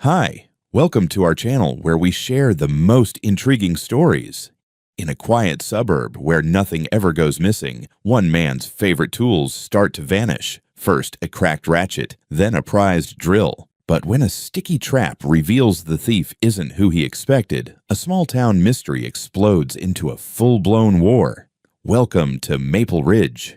Hi, welcome to our channel where we share the most intriguing stories. In a quiet suburb where nothing ever goes missing, one man's favorite tools start to vanish. First a cracked ratchet, then a prized drill. But when a sticky trap reveals the thief isn't who he expected, a small-town mystery explodes into a full-blown war. Welcome to Maple Ridge.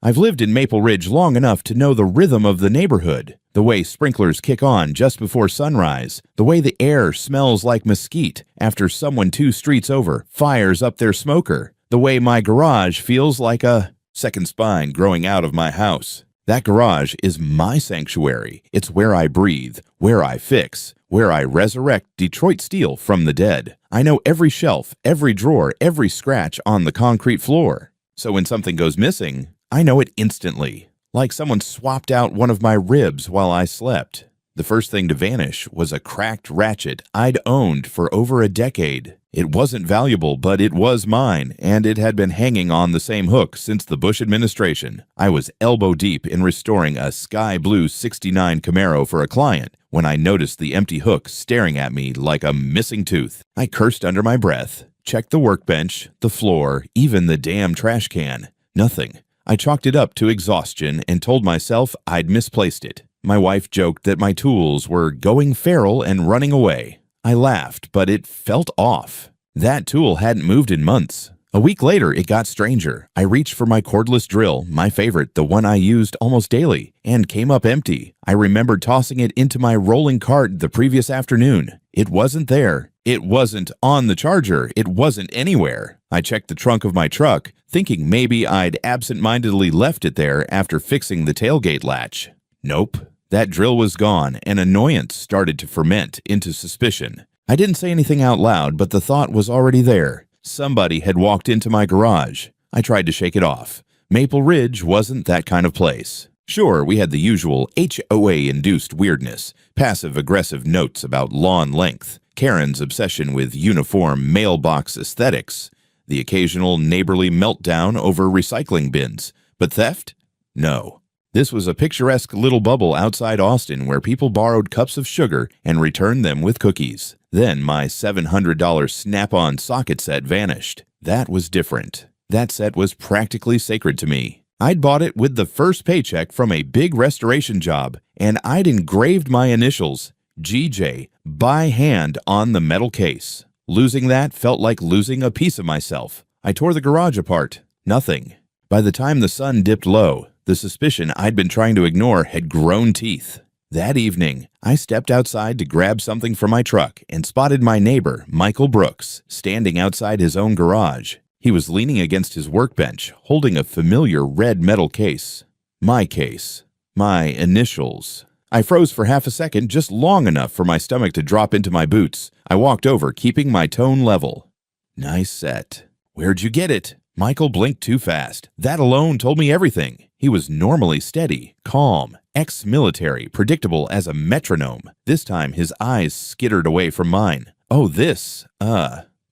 I've lived in Maple Ridge long enough to know the rhythm of the neighborhood, the way sprinklers kick on just before sunrise, the way the air smells like mesquite after someone 2 streets over fires up their smoker, the way my garage feels like a second spine growing out of my house. That garage is my sanctuary. It's where I breathe, where I fix, where I resurrect Detroit steel from the dead. I know every shelf, every drawer, every scratch on the concrete floor. So when something goes missing, I know it instantly, like someone swapped out one of my ribs while I slept. The first thing to vanish was a cracked ratchet I'd owned for over a decade. It wasn't valuable, but it was mine, and it had been hanging on the same hook since the Bush administration. I was elbow deep in restoring a sky blue '69 Camaro for a client when I noticed the empty hook staring at me like a missing tooth. I cursed under my breath, checked the workbench, the floor, even the damn trash can. Nothing. I chalked it up to exhaustion and told myself I'd misplaced it. My wife joked that my tools were going feral and running away. I laughed, but it felt off. That tool hadn't moved in months. A week later, it got stranger. I reached for my cordless drill, my favorite, the one I used almost daily, and came up empty. I remembered tossing it into my rolling cart the previous afternoon. It wasn't there. It wasn't on the charger. It wasn't anywhere. I checked the trunk of my truck, thinking maybe I'd absent-mindedly left it there after fixing the tailgate latch. Nope. That drill was gone, and annoyance started to ferment into suspicion. I didn't say anything out loud, but the thought was already there. Somebody had walked into my garage. I tried to shake it off. Maple Ridge wasn't that kind of place. Sure, we had the usual HOA-induced weirdness, passive-aggressive notes about lawn length, Karen's obsession with uniform mailbox aesthetics, the occasional neighborly meltdown over recycling bins. But theft? No. This was a picturesque little bubble outside Austin where people borrowed cups of sugar and returned them with cookies. Then my $700 Snap-on socket set vanished. That was different. That set was practically sacred to me. I'd bought it with the first paycheck from a big restoration job, and I'd engraved my initials, GJ, by hand on the metal case. Losing that felt like losing a piece of myself. I tore the garage apart. Nothing. By the time the sun dipped low, the suspicion I'd been trying to ignore had grown teeth. That evening, I stepped outside to grab something from my truck and spotted my neighbor, Michael Brooks, standing outside his own garage. He was leaning against his workbench, holding a familiar red metal case. My case. My initials. I froze for half a second, just long enough for my stomach to drop into my boots. I walked over, keeping my tone level. Nice set. Where'd you get it? Michael blinked too fast. That alone told me everything. He was normally steady, calm, ex-military, predictable as a metronome. This time his eyes skittered away from mine. Oh,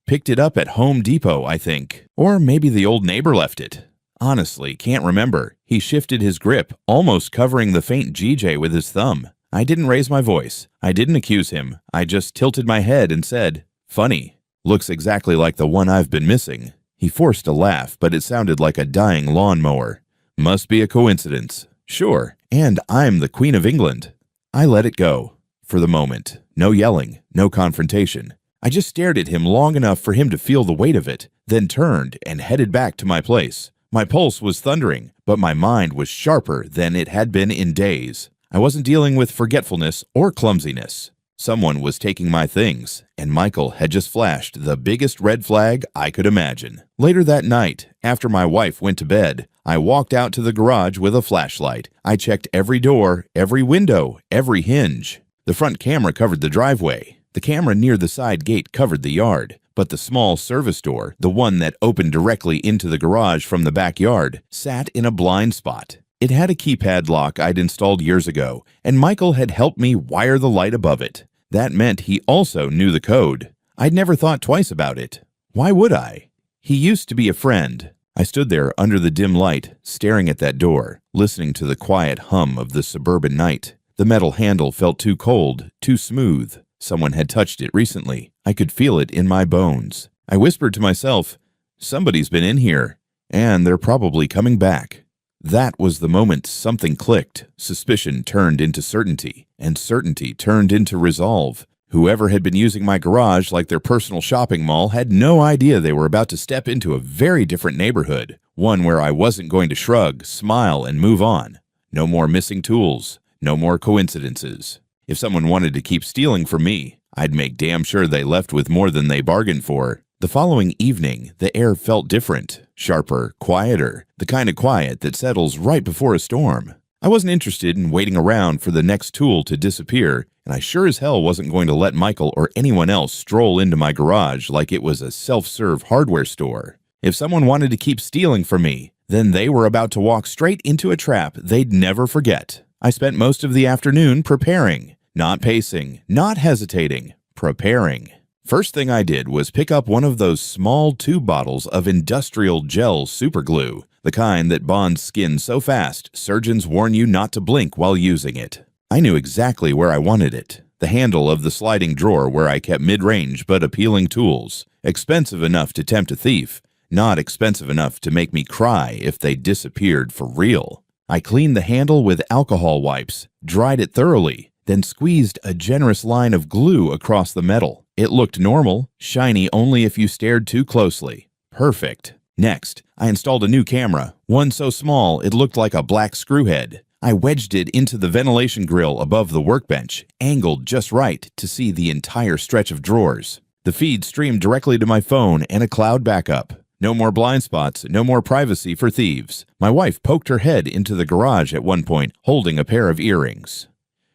picked it up at Home Depot, I think. Or maybe the old neighbor left it. Honestly, can't remember. He shifted his grip, almost covering the faint GJ with his thumb. I didn't raise my voice. I didn't accuse him. I just tilted my head and said, "Funny. Looks exactly like the one I've been missing." He forced a laugh, but it sounded like a dying lawnmower. Must be a coincidence. Sure, and I'm the Queen of England. I let it go. For the moment. No yelling, no confrontation. I just stared at him long enough for him to feel the weight of it, then turned and headed back to my place. My pulse was thundering, but my mind was sharper than it had been in days. I wasn't dealing with forgetfulness or clumsiness. Someone was taking my things, and Michael had just flashed the biggest red flag I could imagine. Later that night, after my wife went to bed, I walked out to the garage with a flashlight. I checked every door, every window, every hinge. The front camera covered the driveway. The camera near the side gate covered the yard. But the small service door, the one that opened directly into the garage from the backyard, sat in a blind spot. It had a keypad lock I'd installed years ago, and Michael had helped me wire the light above it. That meant he also knew the code. I'd never thought twice about it. Why would I? He used to be a friend. I stood there under the dim light, staring at that door, listening to the quiet hum of the suburban night. The metal handle felt too cold, too smooth. Someone had touched it recently. I could feel it in my bones. I whispered to myself, "Somebody's been in here, and they're probably coming back." That was the moment something clicked. Suspicion turned into certainty, and certainty turned into resolve. Whoever had been using my garage like their personal shopping mall had no idea they were about to step into a very different neighborhood, one where I wasn't going to shrug, smile, and move on. No more missing tools, no more coincidences. If someone wanted to keep stealing from me, I'd make damn sure they left with more than they bargained for. The following evening, the air felt different, sharper, quieter, the kind of quiet that settles right before a storm. I wasn't interested in waiting around for the next tool to disappear, and I sure as hell wasn't going to let Michael or anyone else stroll into my garage like it was a self-serve hardware store. If someone wanted to keep stealing from me, then they were about to walk straight into a trap they'd never forget. I spent most of the afternoon preparing, not pacing, not hesitating, preparing. First thing I did was pick up one of those small tube bottles of industrial gel superglue, the kind that bonds skin so fast surgeons warn you not to blink while using it. I knew exactly where I wanted it. The handle of the sliding drawer where I kept mid-range but appealing tools. Expensive enough to tempt a thief, not expensive enough to make me cry if they disappeared for real. I cleaned the handle with alcohol wipes, dried it thoroughly, then squeezed a generous line of glue across the metal. It looked normal, shiny only if you stared too closely. Perfect. Next, I installed a new camera, one so small it looked like a black screwhead. I wedged it into the ventilation grill above the workbench, angled just right to see the entire stretch of drawers. The feed streamed directly to my phone and a cloud backup. No more blind spots, no more privacy for thieves. My wife poked her head into the garage at one point, holding a pair of earrings.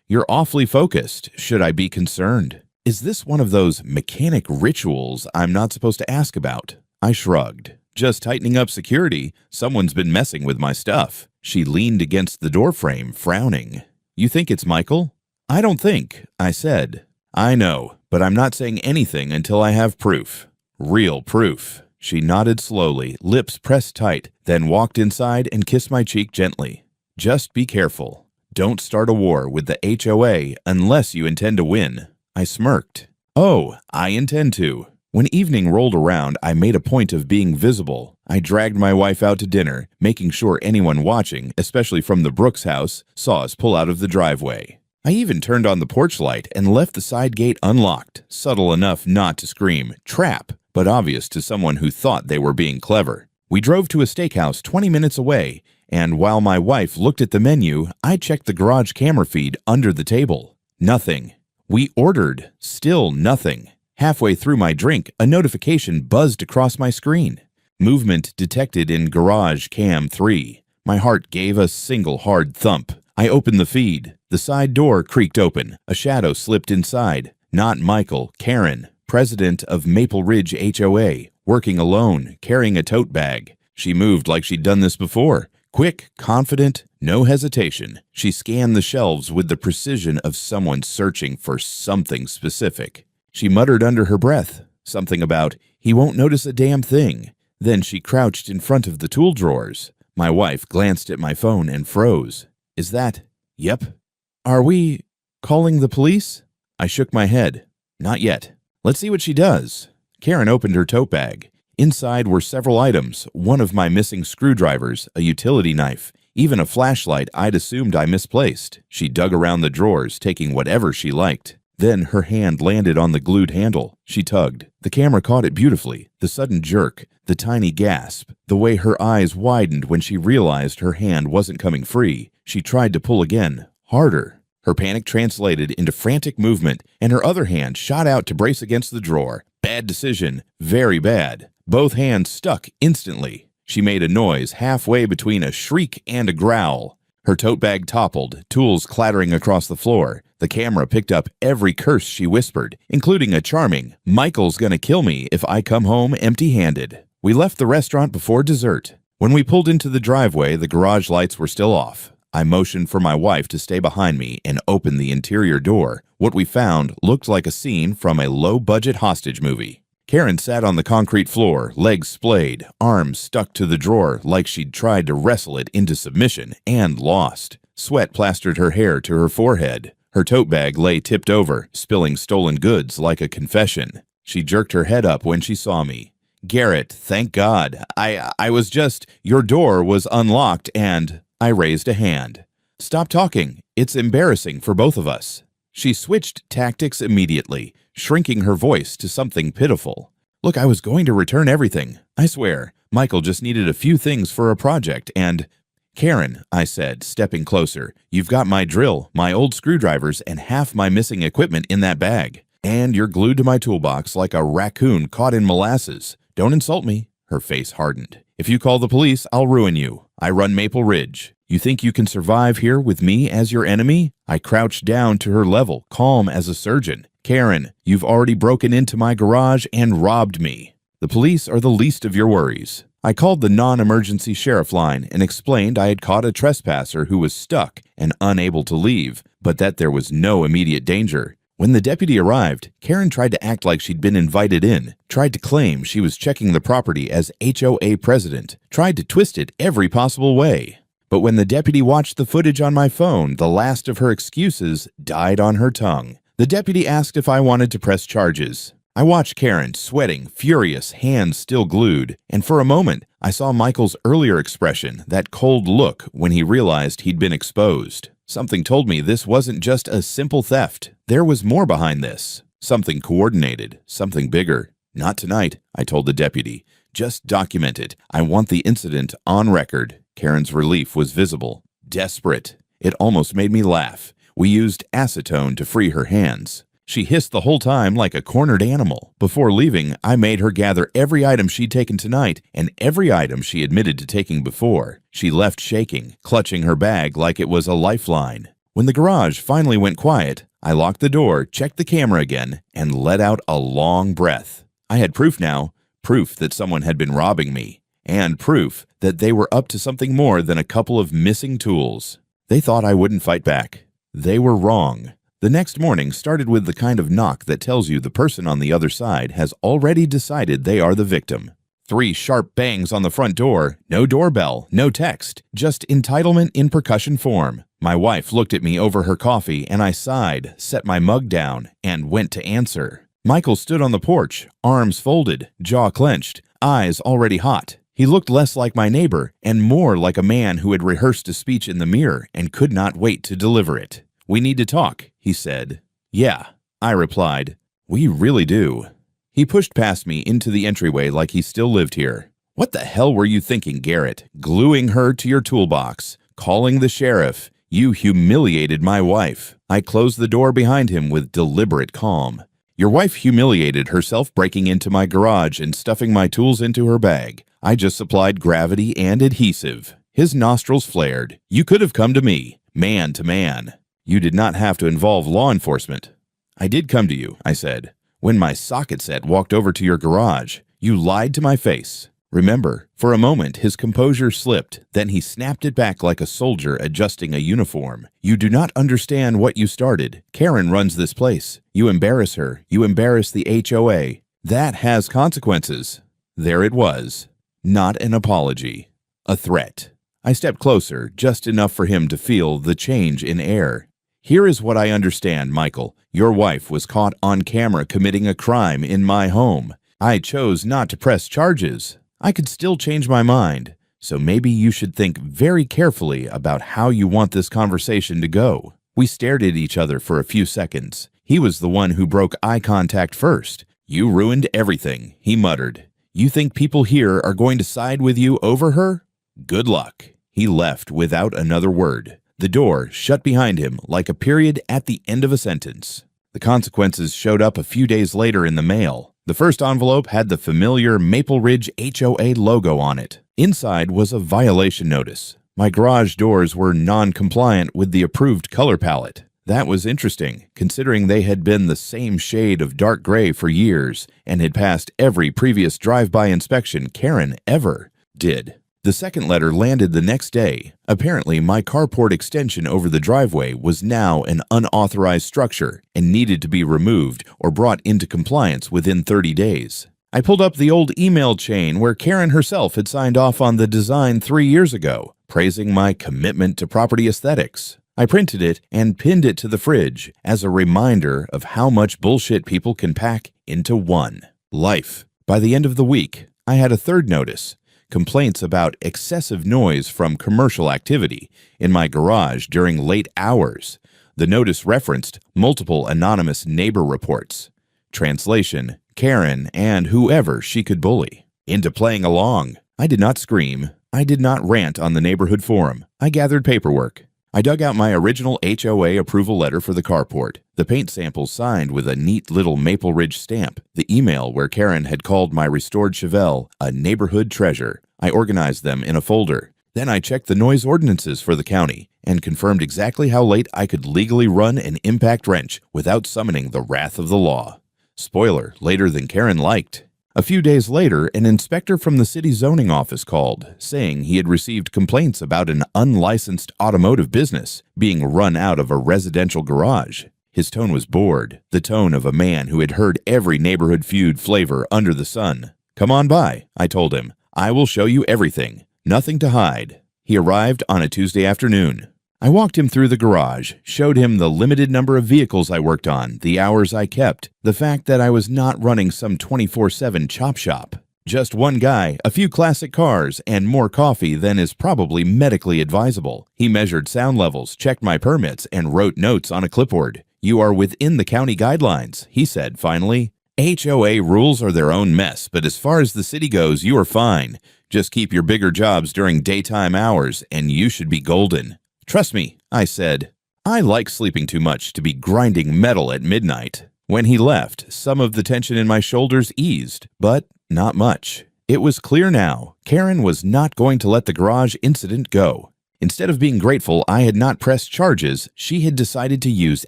"You're awfully focused. Should I be concerned? Is this one of those mechanic rituals I'm not supposed to ask about?" I shrugged. "Just tightening up security. Someone's been messing with my stuff." She leaned against the doorframe, frowning. "You think it's Michael?" "I don't think," I said. "I know, but I'm not saying anything until I have proof. Real proof." She nodded slowly, lips pressed tight, then walked inside and kissed my cheek gently. "Just be careful. Don't start a war with the HOA unless you intend to win." I smirked. "Oh, I intend to." When evening rolled around, I made a point of being visible. I dragged my wife out to dinner, making sure anyone watching, especially from the Brooks house, saw us pull out of the driveway. I even turned on the porch light and left the side gate unlocked, subtle enough not to scream, "Trap!" but obvious to someone who thought they were being clever. We drove to a steakhouse 20 minutes away, and while my wife looked at the menu, I checked the garage camera feed under the table. Nothing. We ordered. Still nothing. Halfway through my drink, a notification buzzed across my screen. Movement detected in Garage Cam 3. My heart gave a single hard thump. I opened the feed. The side door creaked open. A shadow slipped inside. Not Michael, Karen, president of Maple Ridge HOA, working alone, carrying a tote bag. She moved like she'd done this before. Quick, confident, no hesitation. She scanned the shelves with the precision of someone searching for something specific. She muttered under her breath, something about, "He won't notice a damn thing." Then she crouched in front of the tool drawers. My wife glanced at my phone and froze. "Is that?" "Yep." "Are we calling the police?" I shook my head. "Not yet. Let's see what she does." Karen opened her tote bag. Inside were several items, one of my missing screwdrivers, a utility knife, even a flashlight I'd assumed I misplaced. She dug around the drawers, taking whatever she liked. Then her hand landed on the glued handle. She tugged. The camera caught it beautifully. The sudden jerk, the tiny gasp, the way her eyes widened when she realized her hand wasn't coming free. She tried to pull again, harder. Her panic translated into frantic movement, and her other hand shot out to brace against the drawer. Bad decision. Very bad. Both hands stuck instantly. She made a noise halfway between a shriek and a growl. Her tote bag toppled, tools clattering across the floor. The camera picked up every curse she whispered, including a charming, "Michael's gonna kill me if I come home empty-handed." We left the restaurant before dessert. When we pulled into the driveway, the garage lights were still off. I motioned for my wife to stay behind me and open the interior door. What we found looked like a scene from a low-budget hostage movie. Karen sat on the concrete floor, legs splayed, arms stuck to the drawer like she'd tried to wrestle it into submission and lost. Sweat plastered her hair to her forehead. Her tote bag lay tipped over, spilling stolen goods like a confession. She jerked her head up when she saw me. "Garrett, thank God. I was just, your door was unlocked and..." I raised a hand. "Stop talking. It's embarrassing for both of us." She switched tactics immediately, shrinking her voice to something pitiful. "Look, I was going to return everything. I swear. Michael just needed a few things for a project and..." "Karen," I said, stepping closer, "you've got my drill, my old screwdrivers, and half my missing equipment in that bag. And you're glued to my toolbox like a raccoon caught in molasses. Don't insult me." Her face hardened. "If you call the police, I'll ruin you. I run Maple Ridge. You think you can survive here with me as your enemy?" I crouched down to her level, calm as a surgeon. "Karen, you've already broken into my garage and robbed me. The police are the least of your worries." I called the non-emergency sheriff line and explained I had caught a trespasser who was stuck and unable to leave, but that there was no immediate danger. When the deputy arrived, Karen tried to act like she'd been invited in, tried to claim she was checking the property as HOA president, tried to twist it every possible way. But when the deputy watched the footage on my phone, the last of her excuses died on her tongue. The deputy asked if I wanted to press charges. I watched Karen, sweating, furious, hands still glued, and for a moment, I saw Michael's earlier expression, that cold look when he realized he'd been exposed. Something told me this wasn't just a simple theft. There was more behind this. Something coordinated, something bigger. "Not tonight," I told the deputy. "Just document it. I want the incident on record." Karen's relief was visible. Desperate. It almost made me laugh. We used acetone to free her hands. She hissed the whole time like a cornered animal. Before leaving, I made her gather every item she'd taken tonight and every item she admitted to taking before. She left shaking, clutching her bag like it was a lifeline. When the garage finally went quiet, I locked the door, checked the camera again, and let out a long breath. I had proof now, proof that someone had been robbing me, and proof that they were up to something more than a couple of missing tools. They thought I wouldn't fight back. They were wrong. The next morning started with the kind of knock that tells you the person on the other side has already decided they are the victim. 3 sharp bangs on the front door, no doorbell, no text, just entitlement in percussion form. My wife looked at me over her coffee and I sighed, set my mug down, and went to answer. Michael stood on the porch, arms folded, jaw clenched, eyes already hot. He looked less like my neighbor and more like a man who had rehearsed a speech in the mirror and could not wait to deliver it. "We need to talk," he said. "Yeah," I replied. "We really do." He pushed past me into the entryway like he still lived here. "What the hell were you thinking, Garrett? Gluing her to your toolbox, calling the sheriff. You humiliated my wife." I closed the door behind him with deliberate calm. "Your wife humiliated herself breaking into my garage and stuffing my tools into her bag. I just supplied gravity and adhesive." His nostrils flared. "You could have come to me, man to man. You did not have to involve law enforcement." "I did come to you," I said. "When my socket set walked over to your garage, you lied to my face." Remember, for a moment his composure slipped, then he snapped it back like a soldier adjusting a uniform. "You do not understand what you started. Karen runs this place. You embarrass her. You embarrass the HOA. That has consequences." There it was. Not an apology. A threat. I stepped closer, just enough for him to feel the change in air. "Here is what I understand, Michael. Your wife was caught on camera committing a crime in my home. I chose not to press charges. I could still change my mind. So maybe you should think very carefully about how you want this conversation to go." We stared at each other for a few seconds. He was the one who broke eye contact first. "You ruined everything," he muttered. "You think people here are going to side with you over her? Good luck." He left without another word. The door shut behind him like a period at the end of a sentence. The consequences showed up a few days later in the mail. The first envelope had the familiar Maple Ridge HOA logo on it. Inside was a violation notice. My garage doors were non-compliant with the approved color palette. That was interesting, considering they had been the same shade of dark gray for years and had passed every previous drive-by inspection Karen ever did. The second letter landed the next day. Apparently, my carport extension over the driveway was now an unauthorized structure and needed to be removed or brought into compliance within 30 days. I pulled up the old email chain where Karen herself had signed off on the design 3 years ago, praising my commitment to property aesthetics. I printed it and pinned it to the fridge as a reminder of how much bullshit people can pack into one life. By the end of the week, I had a third notice: complaints about excessive noise from commercial activity in my garage during late hours. The notice referenced multiple anonymous neighbor reports. Translation: Karen and whoever she could bully into playing along. I did not scream. I did not rant on the neighborhood forum. I gathered paperwork. I dug out my original HOA approval letter for the carport, the paint sample signed with a neat little Maple Ridge stamp, the email where Karen had called my restored Chevelle a neighborhood treasure. I organized them in a folder. Then I checked the noise ordinances for the county and confirmed exactly how late I could legally run an impact wrench without summoning the wrath of the law. Spoiler, later than Karen liked. A few days later, an inspector from the city zoning office called, saying he had received complaints about an unlicensed automotive business being run out of a residential garage. His tone was bored, the tone of a man who had heard every neighborhood feud flavor under the sun. "Come on by," I told him. "I will show you everything. Nothing to hide." He arrived on a Tuesday afternoon. I walked him through the garage, showed him the limited number of vehicles I worked on, the hours I kept, the fact that I was not running some 24/7 chop shop. Just one guy, a few classic cars, and more coffee than is probably medically advisable. He measured sound levels, checked my permits, and wrote notes on a clipboard. "You are within the county guidelines," he said finally. "HOA rules are their own mess, but as far as the city goes, you are fine. Just keep your bigger jobs during daytime hours, and you should be golden." "Trust me," I said. I like sleeping too much to be grinding metal at midnight. When he left, some of the tension in my shoulders eased, but not much. It was clear now. Karen was not going to let the garage incident go. Instead of being grateful I had not pressed charges, she had decided to use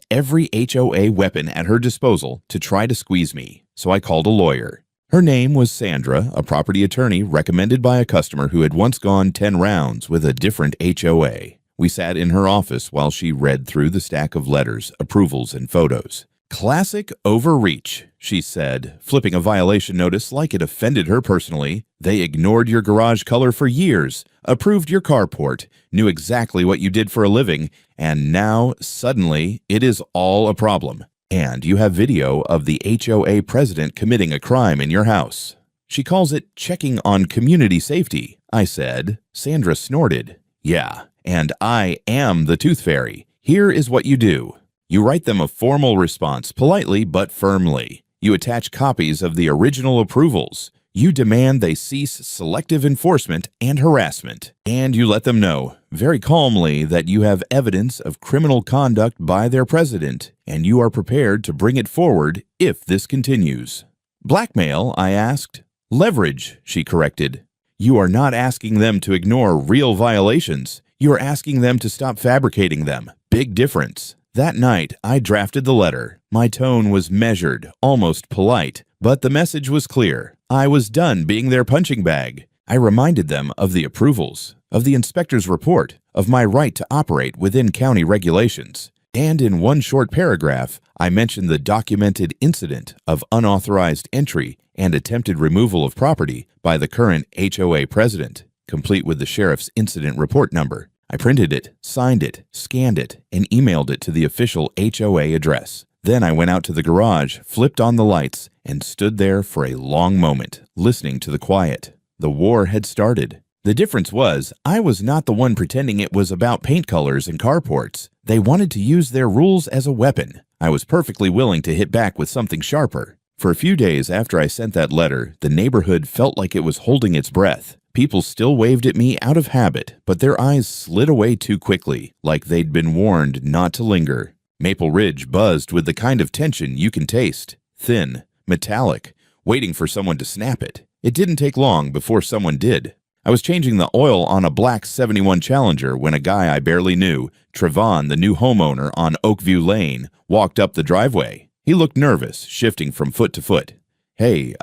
every HOA weapon at her disposal to try to squeeze me. So I called a lawyer. Her name was Sandra, a property attorney recommended by a customer who had once gone 10 rounds with a different HOA. We sat in her office while she read through the stack of letters, approvals, and photos. "Classic overreach," she said, flipping a violation notice like it offended her personally. "They ignored your garage color for years, approved your carport, knew exactly what you did for a living, and now, suddenly, it is all a problem. And you have video of the HOA president committing a crime in your house." "She calls it checking on community safety," I said. Sandra snorted. "Yeah. And I am the tooth fairy. Here is what you do. You write them a formal response, politely but firmly. You attach copies of the original approvals. You demand they cease selective enforcement and harassment. And you let them know, very calmly, that you have evidence of criminal conduct by their president, and you are prepared to bring it forward if this continues." "Blackmail?" I asked. "Leverage," she corrected. "You are not asking them to ignore real violations. You are asking them to stop fabricating them. Big difference." That night, I drafted the letter. My tone was measured, almost polite, but the message was clear. I was done being their punching bag. I reminded them of the approvals, of the inspector's report, of my right to operate within county regulations. And in one short paragraph, I mentioned the documented incident of unauthorized entry and attempted removal of property by the current HOA president, complete with the sheriff's incident report number. I printed it, signed it, scanned it, and emailed it to the official HOA address. Then I went out to the garage, flipped on the lights, and stood there for a long moment, listening to the quiet. The war had started. The difference was, I was not the one pretending it was about paint colors and carports. They wanted to use their rules as a weapon. I was perfectly willing to hit back with something sharper. For a few days after I sent that letter, the neighborhood felt like it was holding its breath. People still waved at me out of habit, but their eyes slid away too quickly, like they'd been warned not to linger. Maple Ridge buzzed with the kind of tension you can taste. Thin, metallic, waiting for someone to snap it. It didn't take long before someone did. I was changing the oil on a black 71 Challenger when a guy I barely knew, Trevon, the new homeowner on Oakview Lane, walked up the driveway. He looked nervous, shifting from foot to foot. "Hey,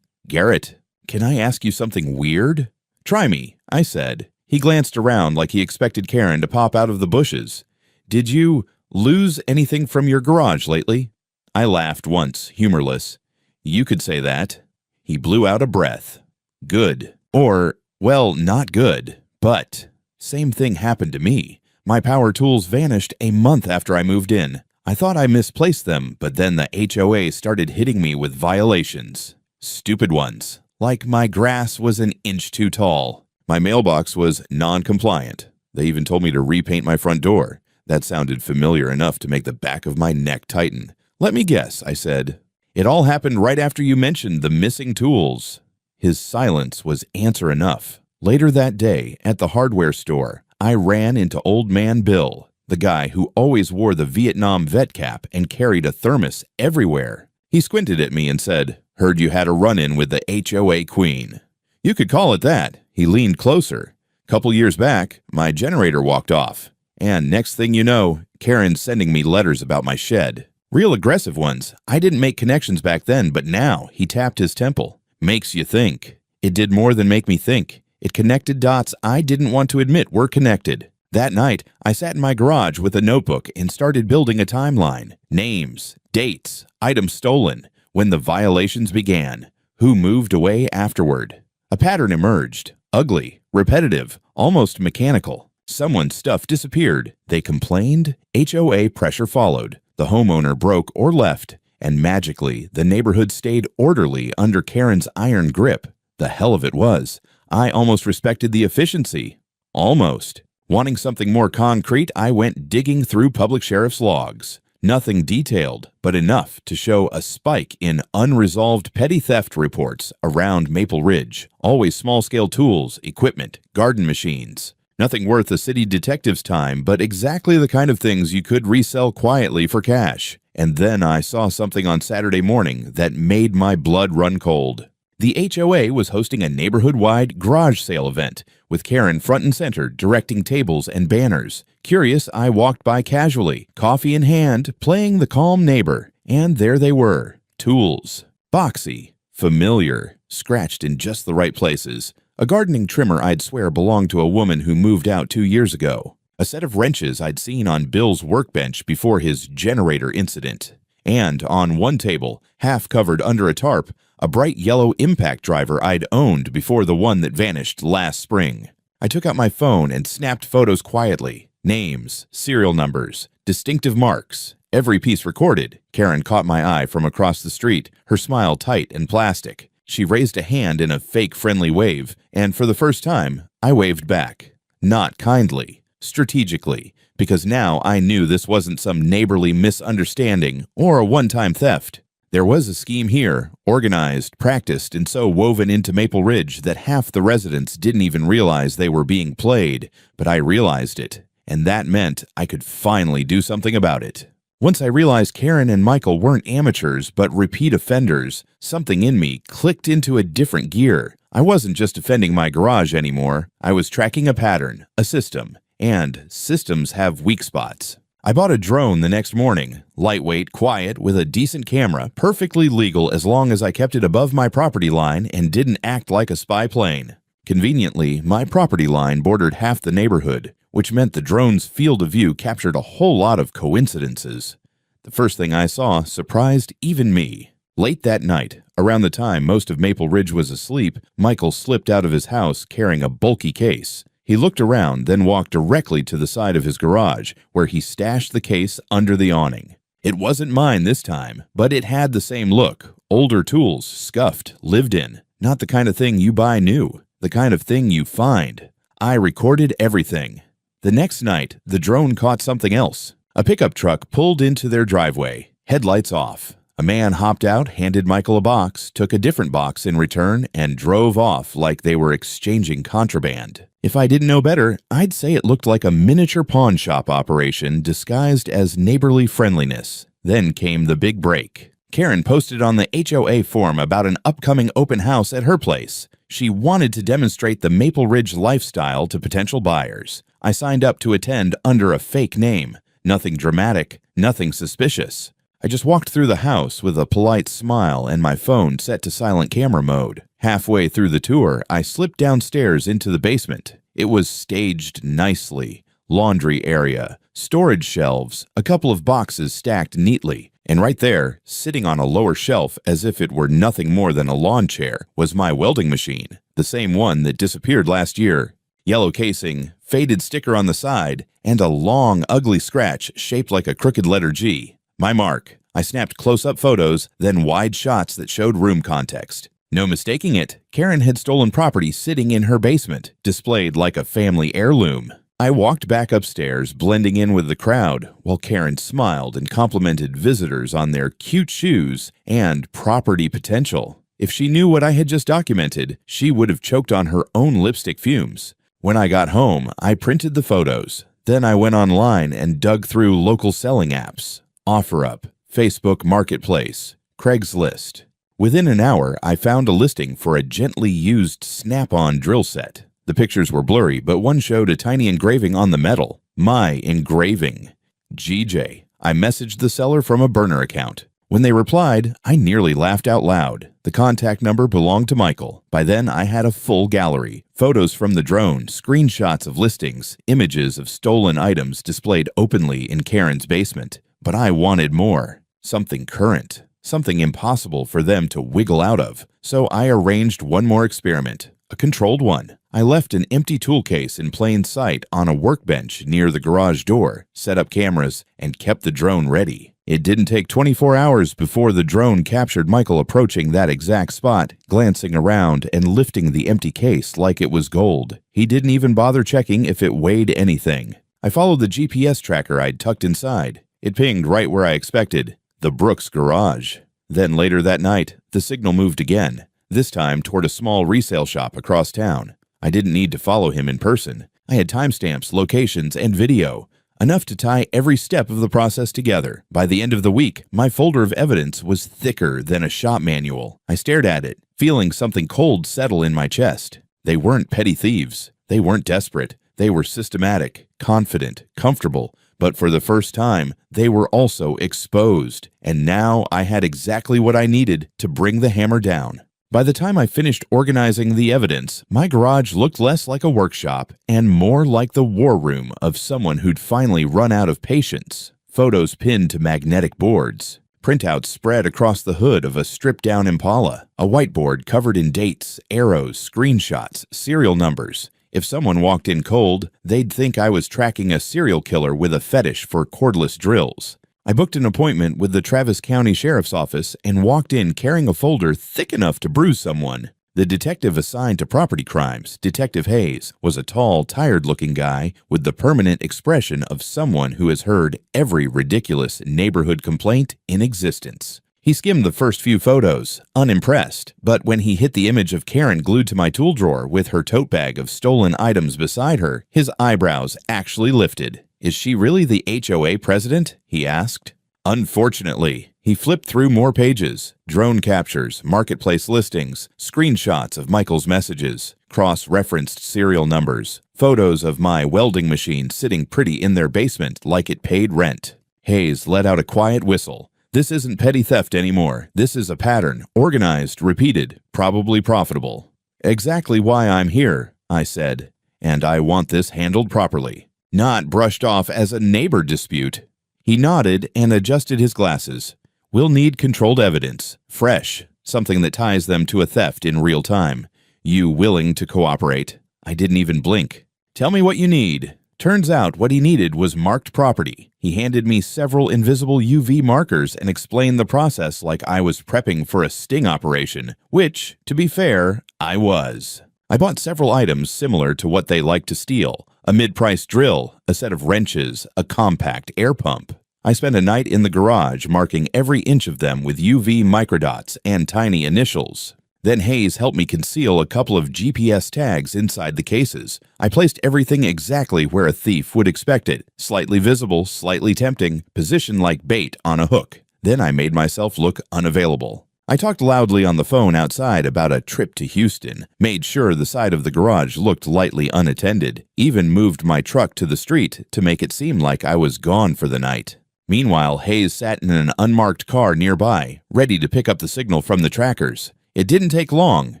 Garrett, can I ask you something weird?" "Try me," I said. He glanced around like he expected Karen to pop out of the bushes. "Did you lose anything from your garage lately?" I laughed once, humorless. "You could say that." He blew out a breath. Good. Or, well, not good, but same thing happened to me. My power tools vanished a month after I moved in. I thought I misplaced them, but then the HOA started hitting me with violations. Stupid ones. Like my grass was an inch too tall. My mailbox was non-compliant. They even told me to repaint my front door. That sounded familiar enough to make the back of my neck tighten. "Let me guess," I said. "It all happened right after you mentioned the missing tools." His silence was answer enough. Later that day, at the hardware store, I ran into Old Man Bill, the guy who always wore the Vietnam vet cap and carried a thermos everywhere. He squinted at me and said, "Heard you had a run-in with the HOA queen." "You could call it that." He leaned closer. "Couple years back, my generator walked off. And next thing you know, Karen's sending me letters about my shed. Real aggressive ones. I didn't make connections back then, but now," he tapped his temple. "Makes you think." It did more than make me think. It connected dots I didn't want to admit were connected. That night, I sat in my garage with a notebook and started building a timeline. Names, dates, items stolen, when the violations began, who moved away afterward. A pattern emerged. Ugly, repetitive, almost mechanical. Someone's stuff disappeared. They complained. HOA pressure followed. The homeowner broke or left, and magically, the neighborhood stayed orderly under Karen's iron grip. The hell of it was. I almost respected the efficiency. Almost. Wanting something more concrete, I went digging through public sheriff's logs. Nothing detailed, but enough to show a spike in unresolved petty theft reports around Maple Ridge. Always small-scale tools, equipment, garden machines. Nothing worth a city detective's time, but exactly the kind of things you could resell quietly for cash. And then I saw something on Saturday morning that made my blood run cold. The HOA was hosting a neighborhood-wide garage sale event, with Karen front and center directing tables and banners. Curious, I walked by casually, coffee in hand, playing the calm neighbor. And there they were. Tools. Boxy. Familiar. Scratched in just the right places. A gardening trimmer I'd swear belonged to a woman who moved out 2 years ago. A set of wrenches I'd seen on Bill's workbench before his generator incident. And on one table, half covered under a tarp, a bright yellow impact driver I'd owned before the one that vanished last spring. I took out my phone and snapped photos quietly. Names, serial numbers, distinctive marks, every piece recorded. Karen caught my eye from across the street, her smile tight and plastic. She raised a hand in a fake friendly wave, and for the first time, I waved back. Not kindly, strategically, because now I knew this wasn't some neighborly misunderstanding or a one-time theft. There was a scheme here, organized, practiced, and so woven into Maple Ridge that half the residents didn't even realize they were being played, but I realized it, and that meant I could finally do something about it. Once I realized Karen and Michael weren't amateurs but repeat offenders, something in me clicked into a different gear. I wasn't just defending my garage anymore. I was tracking a pattern, a system, and systems have weak spots. I bought a drone the next morning, lightweight, quiet, with a decent camera, perfectly legal as long as I kept it above my property line and didn't act like a spy plane. Conveniently, my property line bordered half the neighborhood, which meant the drone's field of view captured a whole lot of coincidences. The first thing I saw surprised even me. Late that night, around the time most of Maple Ridge was asleep, Michael slipped out of his house carrying a bulky case. He looked around, then walked directly to the side of his garage, where he stashed the case under the awning. It wasn't mine this time, but it had the same look. Older tools, scuffed, lived in. Not the kind of thing you buy new, the kind of thing you find. I recorded everything. The next night, the drone caught something else. A pickup truck pulled into their driveway, headlights off. A man hopped out, handed Michael a box, took a different box in return, and drove off like they were exchanging contraband. If I didn't know better, I'd say it looked like a miniature pawn shop operation disguised as neighborly friendliness. Then came the big break. Karen posted on the HOA forum about an upcoming open house at her place. She wanted to demonstrate the Maple Ridge lifestyle to potential buyers. I signed up to attend under a fake name. Nothing dramatic, nothing suspicious. I just walked through the house with a polite smile and my phone set to silent camera mode. Halfway through the tour, I slipped downstairs into the basement. It was staged nicely. Laundry area, storage shelves, a couple of boxes stacked neatly, And right there, sitting on a lower shelf as if it were nothing more than a lawn chair, was my welding machine, the same one that disappeared last year. Yellow casing, faded sticker on the side, and a long, ugly scratch shaped like a crooked letter G. My mark. I snapped close-up photos, then wide shots that showed room context. No mistaking it, Karen had stolen property sitting in her basement, displayed like a family heirloom. I walked back upstairs, blending in with the crowd, while Karen smiled and complimented visitors on their cute shoes and property potential. If she knew what I had just documented, she would have choked on her own lipstick fumes. When I got home, I printed the photos. Then I went online and dug through local selling apps, OfferUp, Facebook Marketplace, Craigslist. Within an hour, I found a listing for a gently used Snap-on drill set. The pictures were blurry, but one showed a tiny engraving on the metal. My engraving. GJ. I messaged the seller from a burner account. When they replied, I nearly laughed out loud. The contact number belonged to Michael. By then, I had a full gallery. Photos from the drone, screenshots of listings, images of stolen items displayed openly in Karen's basement. But I wanted more. Something current. Something impossible for them to wiggle out of. So I arranged one more experiment. A controlled one. I left an empty tool case in plain sight on a workbench near the garage door, set up cameras, and kept the drone ready. It didn't take 24 hours before the drone captured Michael approaching that exact spot, glancing around and lifting the empty case like it was gold. He didn't even bother checking if it weighed anything. I followed the GPS tracker I'd tucked inside. It pinged right where I expected, the Brooks garage. Then later that night, the signal moved again, this time toward a small resale shop across town. I didn't need to follow him in person. I had timestamps, locations, and video, enough to tie every step of the process together. By the end of the week, my folder of evidence was thicker than a shop manual. I stared at it, feeling something cold settle in my chest. They weren't petty thieves. They weren't desperate. They were systematic, confident, comfortable. But for the first time, they were also exposed. And now I had exactly what I needed to bring the hammer down. By the time I finished organizing the evidence, my garage looked less like a workshop and more like the war room of someone who'd finally run out of patience. Photos pinned to magnetic boards. Printouts spread across the hood of a stripped-down Impala. A whiteboard covered in dates, arrows, screenshots, serial numbers. If someone walked in cold, they'd think I was tracking a serial killer with a fetish for cordless drills. I booked an appointment with the Travis County Sheriff's Office and walked in carrying a folder thick enough to bruise someone. The detective assigned to property crimes, Detective Hayes, was a tall, tired-looking guy with the permanent expression of someone who has heard every ridiculous neighborhood complaint in existence. He skimmed the first few photos, unimpressed, but when he hit the image of Karen glued to my tool drawer with her tote bag of stolen items beside her, his eyebrows actually lifted. "Is she really the HOA president?" he asked. Unfortunately, he flipped through more pages. Drone captures, marketplace listings, screenshots of Michael's messages, cross-referenced serial numbers, photos of my welding machine sitting pretty in their basement like it paid rent. Hayes let out a quiet whistle. This isn't petty theft anymore. This is a pattern, organized, repeated, probably profitable. Exactly why I'm here, I said, and I want this handled properly. Not brushed off as a neighbor dispute. He nodded and adjusted his glasses. We'll need controlled evidence, fresh, something that ties them to a theft in real time. You willing to cooperate? I didn't even blink. Tell me what you need. Turns out what he needed was marked property. He handed me several invisible UV markers and explained the process like I was prepping for a sting operation, which, to be fair, I was. I bought several items similar to what they like to steal. A mid-priced drill, a set of wrenches, a compact air pump. I spent a night in the garage marking every inch of them with UV microdots and tiny initials. Then Hayes helped me conceal a couple of GPS tags inside the cases. I placed everything exactly where a thief would expect it. Slightly visible, slightly tempting, positioned like bait on a hook. Then I made myself look unavailable. I talked loudly on the phone outside about a trip to Houston, made sure the side of the garage looked lightly unattended, even moved my truck to the street to make it seem like I was gone for the night. Meanwhile, Hayes sat in an unmarked car nearby, ready to pick up the signal from the trackers. It didn't take long.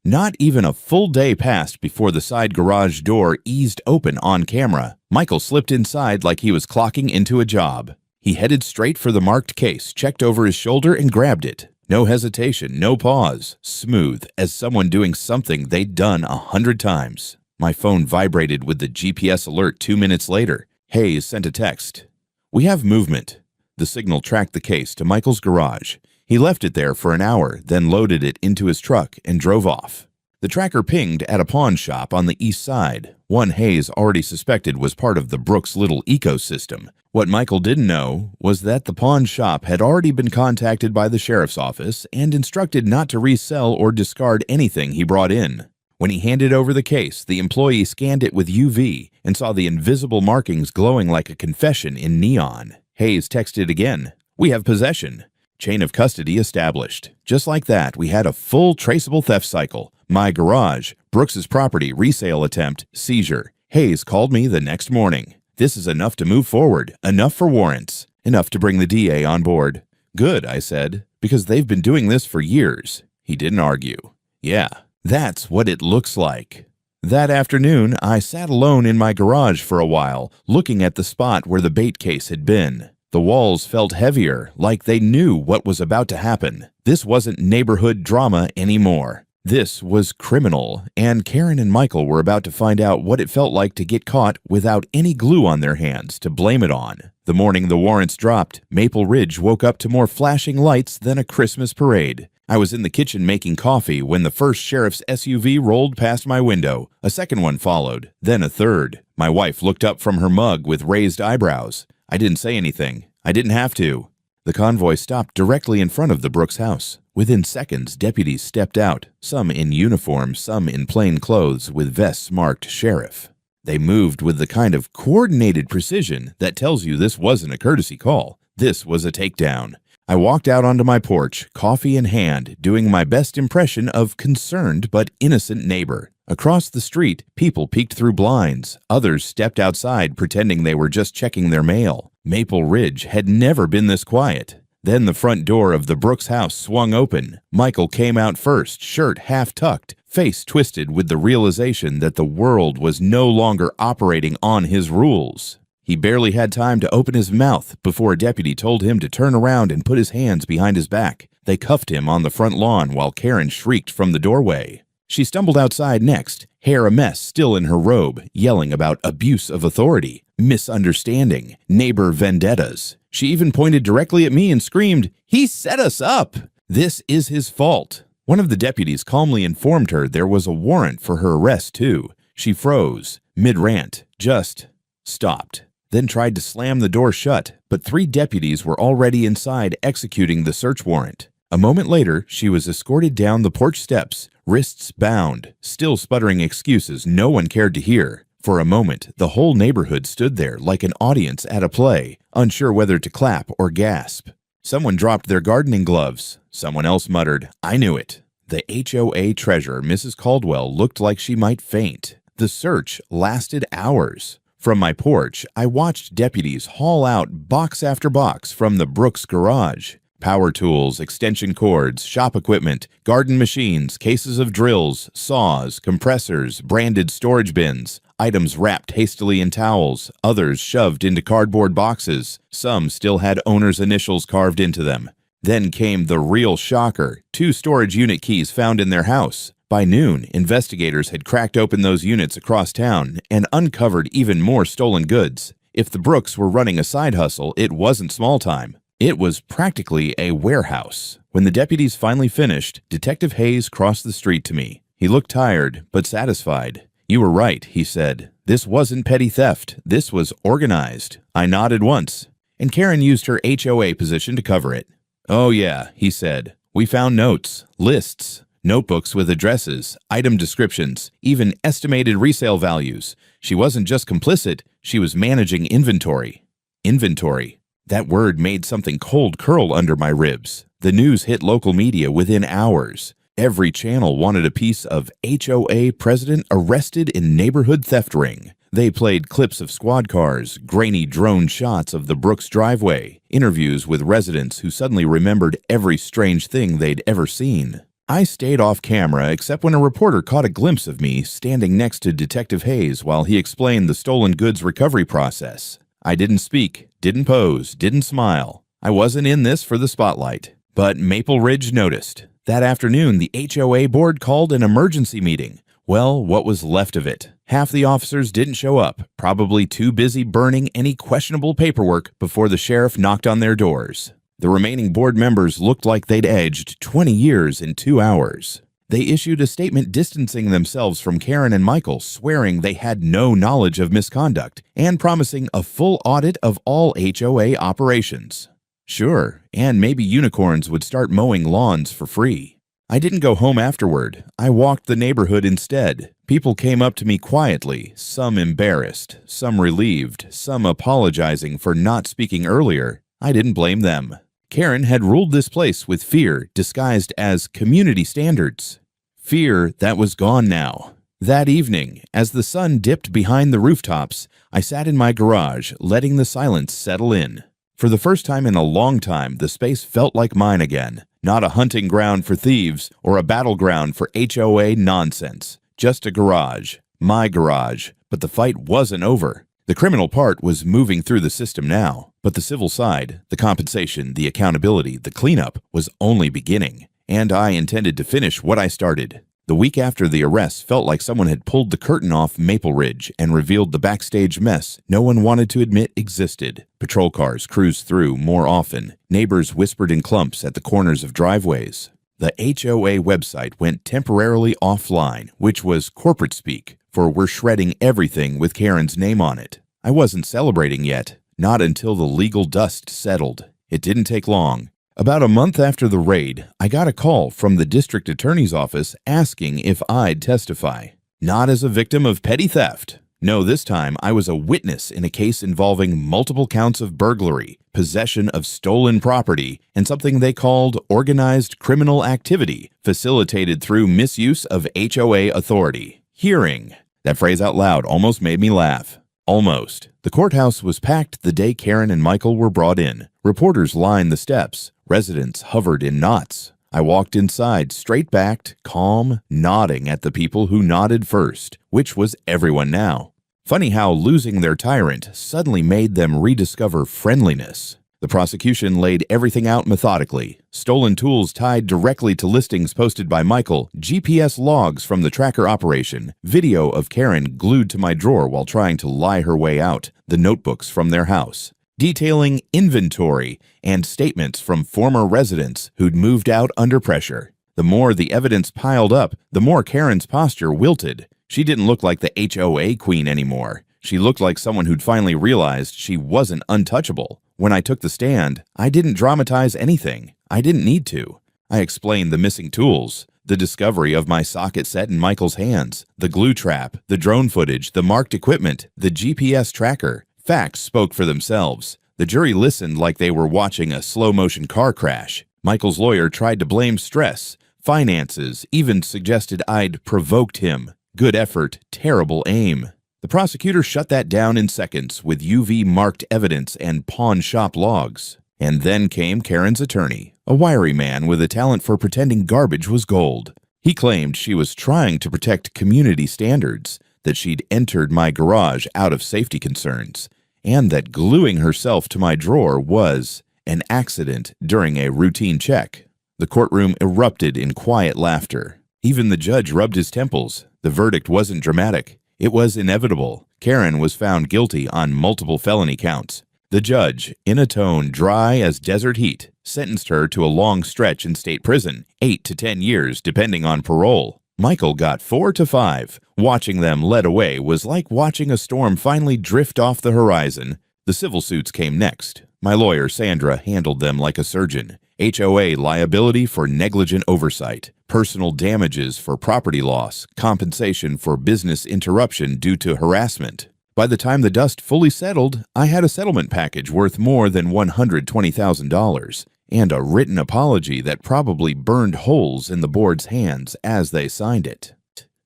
Not even a full day passed before the side garage door eased open on camera. Michael slipped inside like he was clocking into a job. He headed straight for the marked case, checked over his shoulder, and grabbed it. No hesitation, no pause. Smooth, as someone doing something they'd done 100 times. My phone vibrated with the GPS alert 2 minutes later. Hayes sent a text. "We have movement." The signal tracked the case to Michael's garage. He left it there for an hour, then loaded it into his truck and drove off. The tracker pinged at a pawn shop on the east side. One Hayes already suspected was part of the Brooks little ecosystem. What Michael didn't know was that the pawn shop had already been contacted by the sheriff's office and instructed not to resell or discard anything he brought in. When he handed over the case, the employee scanned it with UV and saw the invisible markings glowing like a confession in neon. Hayes texted again. "We have possession." Chain of custody established. Just like that, we had a full traceable theft cycle. My garage, Brooks's property, resale attempt, seizure. Hayes called me the next morning. "This is enough to move forward, enough for warrants, enough to bring the DA on board." "Good," I said, "because they've been doing this for years." He didn't argue. "Yeah, that's what it looks like." That afternoon, I sat alone in my garage for a while, looking at the spot where the bait case had been. The walls felt heavier, like they knew what was about to happen. This wasn't neighborhood drama anymore. This was criminal, and Karen and Michael were about to find out what it felt like to get caught without any glue on their hands to blame it on. The morning the warrants dropped, Maple Ridge woke up to more flashing lights than a Christmas parade. I was in the kitchen making coffee when the first sheriff's SUV rolled past my window. A second one followed, then a third. My wife looked up from her mug with raised eyebrows. I didn't say anything. I didn't have to. The convoy stopped directly in front of the Brooks house. Within seconds, deputies stepped out, some in uniform, some in plain clothes with vests marked sheriff. They moved with the kind of coordinated precision that tells you this wasn't a courtesy call. This was a takedown. I walked out onto my porch, coffee in hand, doing my best impression of concerned but innocent neighbor. Across the street, people peeked through blinds. Others stepped outside pretending they were just checking their mail. Maple Ridge had never been this quiet. Then the front door of the Brooks house swung open. Michael came out first, shirt half tucked, face twisted with the realization that the world was no longer operating on his rules. He barely had time to open his mouth before a deputy told him to turn around and put his hands behind his back. They cuffed him on the front lawn while Karen shrieked from the doorway. She stumbled outside next, hair a mess still in her robe, yelling about abuse of authority, misunderstanding, neighbor vendettas. She even pointed directly at me and screamed, "He set us up! This is his fault." One of the deputies calmly informed her there was a warrant for her arrest, too. She froze, mid-rant, just stopped, then tried to slam the door shut, but 3 deputies were already inside executing the search warrant. A moment later, she was escorted down the porch steps, wrists bound, still sputtering excuses no one cared to hear. For a moment, the whole neighborhood stood there like an audience at a play, unsure whether to clap or gasp. Someone dropped their gardening gloves. Someone else muttered, "I knew it." The HOA treasurer, Mrs. Caldwell, looked like she might faint. The search lasted hours. From my porch, I watched deputies haul out box after box from the Brooks garage. Power tools, extension cords, shop equipment, garden machines, cases of drills, saws, compressors, branded storage bins, items wrapped hastily in towels, others shoved into cardboard boxes. Some still had owners' initials carved into them. Then came the real shocker, 2 storage unit keys found in their house. By noon, investigators had cracked open those units across town and uncovered even more stolen goods. If the Brooks were running a side hustle, it wasn't small time. It was practically a warehouse. When the deputies finally finished, Detective Hayes crossed the street to me. He looked tired, but satisfied. "You were right," he said. "This wasn't petty theft. This was organized." I nodded once, and Karen used her HOA position to cover it. "Oh yeah," he said. "We found notes, lists, notebooks with addresses, item descriptions, even estimated resale values. She wasn't just complicit, she was managing inventory." Inventory. That word made something cold curl under my ribs. The news hit local media within hours. Every channel wanted a piece of HOA president arrested in neighborhood theft ring. They played clips of squad cars, grainy drone shots of the Brooks driveway, interviews with residents who suddenly remembered every strange thing they'd ever seen. I stayed off camera except when a reporter caught a glimpse of me standing next to Detective Hayes while he explained the stolen goods recovery process. I didn't speak, didn't pose, didn't smile. I wasn't in this for the spotlight. But Maple Ridge noticed. That afternoon, the HOA board called an emergency meeting. Well, what was left of it? Half the officers didn't show up, probably too busy burning any questionable paperwork before the sheriff knocked on their doors. The remaining board members looked like they'd edged 20 years in 2 hours. They issued a statement distancing themselves from Karen and Michael, swearing they had no knowledge of misconduct and promising a full audit of all HOA operations. Sure, and maybe unicorns would start mowing lawns for free. I didn't go home afterward. I walked the neighborhood instead. People came up to me quietly, some embarrassed, some relieved, some apologizing for not speaking earlier. I didn't blame them. Karen had ruled this place with fear disguised as community standards. Fear that was gone now. That evening, as the sun dipped behind the rooftops, I sat in my garage, letting the silence settle in. For the first time in a long time, the space felt like mine again. Not a hunting ground for thieves or a battleground for HOA nonsense. Just a garage. My garage. But the fight wasn't over. The criminal part was moving through the system now. But the civil side, the compensation, the accountability, the cleanup, was only beginning. And I intended to finish what I started. The week after the arrests felt like someone had pulled the curtain off Maple Ridge and revealed the backstage mess no one wanted to admit existed. Patrol cars cruised through more often. Neighbors whispered in clumps at the corners of driveways. The HOA website went temporarily offline, which was corporate speak, for we're shredding everything with Karen's name on it. I wasn't celebrating yet, not until the legal dust settled. It didn't take long. About a month after the raid, I got a call from the district attorney's office asking if I'd testify. Not as a victim of petty theft. No, this time I was a witness in a case involving multiple counts of burglary, possession of stolen property, and something they called organized criminal activity, facilitated through misuse of HOA authority. Hearing. That phrase out loud almost made me laugh. Almost. The courthouse was packed the day Karen and Michael were brought in. Reporters lined the steps. Residents hovered in knots. I walked inside, straight-backed, calm, nodding at the people who nodded first, which was everyone now. Funny how losing their tyrant suddenly made them rediscover friendliness. The prosecution laid everything out methodically. Stolen tools tied directly to listings posted by Michael, GPS logs from the tracker operation, video of Karen glued to my drawer while trying to lie her way out, the notebooks from their house, detailing inventory and statements from former residents who'd moved out under pressure. The more the evidence piled up, the more Karen's posture wilted. She didn't look like the HOA queen anymore. She looked like someone who'd finally realized she wasn't untouchable. When I took the stand, I didn't dramatize anything. I didn't need to. I explained the missing tools, the discovery of my socket set in Michael's hands, the glue trap, the drone footage, the marked equipment, the GPS tracker. Facts spoke for themselves. The jury listened like they were watching a slow-motion car crash. Michael's lawyer tried to blame stress, finances, even suggested I'd provoked him. Good effort, terrible aim. The prosecutor shut that down in seconds with UV-marked evidence and pawn shop logs. And then came Karen's attorney, a wiry man with a talent for pretending garbage was gold. He claimed she was trying to protect community standards, that she'd entered my garage out of safety concerns, and that gluing herself to my drawer was an accident during a routine check. The courtroom erupted in quiet laughter. Even the judge rubbed his temples. The verdict wasn't dramatic. It was inevitable. Karen was found guilty on multiple felony counts. The judge, in a tone dry as desert heat, sentenced her to a long stretch in state prison, 8 to 10 years depending on parole. Michael got 4 to 5. Watching them led away was like watching a storm finally drift off the horizon. The civil suits came next. My lawyer, Sandra, handled them like a surgeon. HOA liability for negligent oversight, personal damages for property loss, compensation for business interruption due to harassment. By the time the dust fully settled, I had a settlement package worth more than $120,000 and a written apology that probably burned holes in the board's hands as they signed it.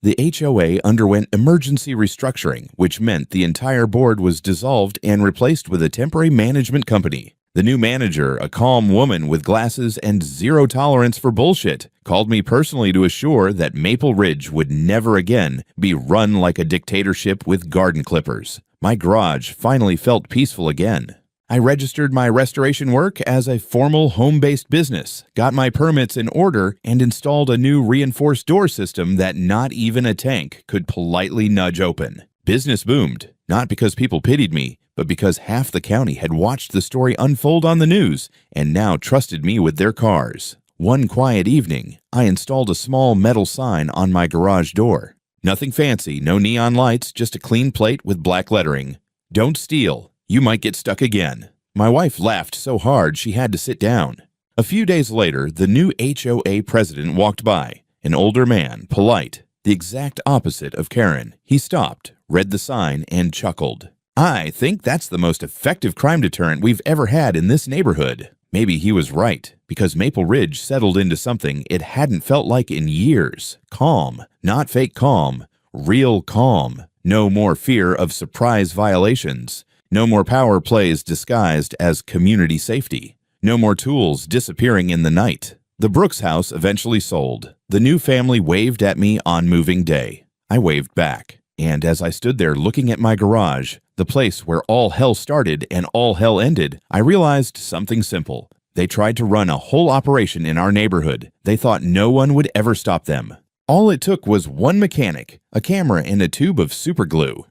The HOA underwent emergency restructuring, which meant the entire board was dissolved and replaced with a temporary management company. The new manager, a calm woman with glasses and zero tolerance for bullshit, called me personally to assure that Maple Ridge would never again be run like a dictatorship with garden clippers. My garage finally felt peaceful again. I registered my restoration work as a formal home-based business, got my permits in order, and installed a new reinforced door system that not even a tank could politely nudge open. Business boomed, not because people pitied me, but because half the county had watched the story unfold on the news and now trusted me with their cars. One quiet evening, I installed a small metal sign on my garage door. Nothing fancy, no neon lights, just a clean plate with black lettering. "Don't steal. You might get stuck again." My wife laughed so hard she had to sit down. A few days later, the new HOA president walked by. An older man, polite, the exact opposite of Karen. He stopped, read the sign, and chuckled. "I think that's the most effective crime deterrent we've ever had in this neighborhood." Maybe he was right, because Maple Ridge settled into something it hadn't felt like in years. Calm, not fake calm, real calm. No more fear of surprise violations. No more power plays disguised as community safety. No more tools disappearing in the night. The Brooks house eventually sold. The new family waved at me on moving day. I waved back. And as I stood there looking at my garage, the place where all hell started and all hell ended, I realized something simple. They tried to run a whole operation in our neighborhood. They thought no one would ever stop them. All it took was one mechanic, a camera, and a tube of superglue.